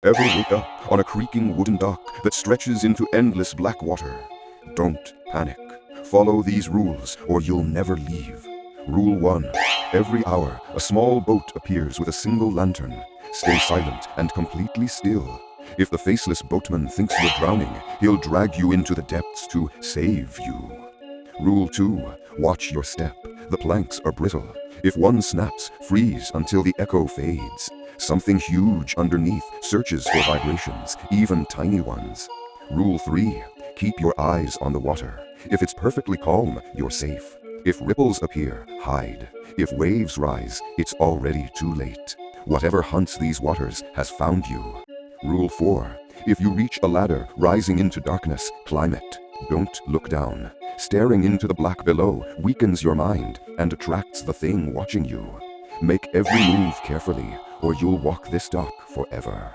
Ever wake up on a creaking wooden dock that stretches into endless black water? Don't panic. Follow these rules or you'll never leave. Rule 1. Every hour, a small boat appears with a single lantern. Stay silent and completely still. If the faceless boatman thinks you're drowning, he'll drag you into the depths to save you. Rule 2. Watch your step. The planks are brittle. If one snaps, freeze until the echo fades. Something huge underneath searches for vibrations, even tiny ones. Rule 3. Keep your eyes on the water. If it's perfectly calm, you're safe. If ripples appear, hide. If waves rise, it's already too late. Whatever hunts these waters has found you. Rule 4. If you reach a ladder rising into darkness, climb it. Don't look down. Staring into the black below weakens your mind and attracts the thing watching you. Make every move carefully, or you'll walk this dock forever.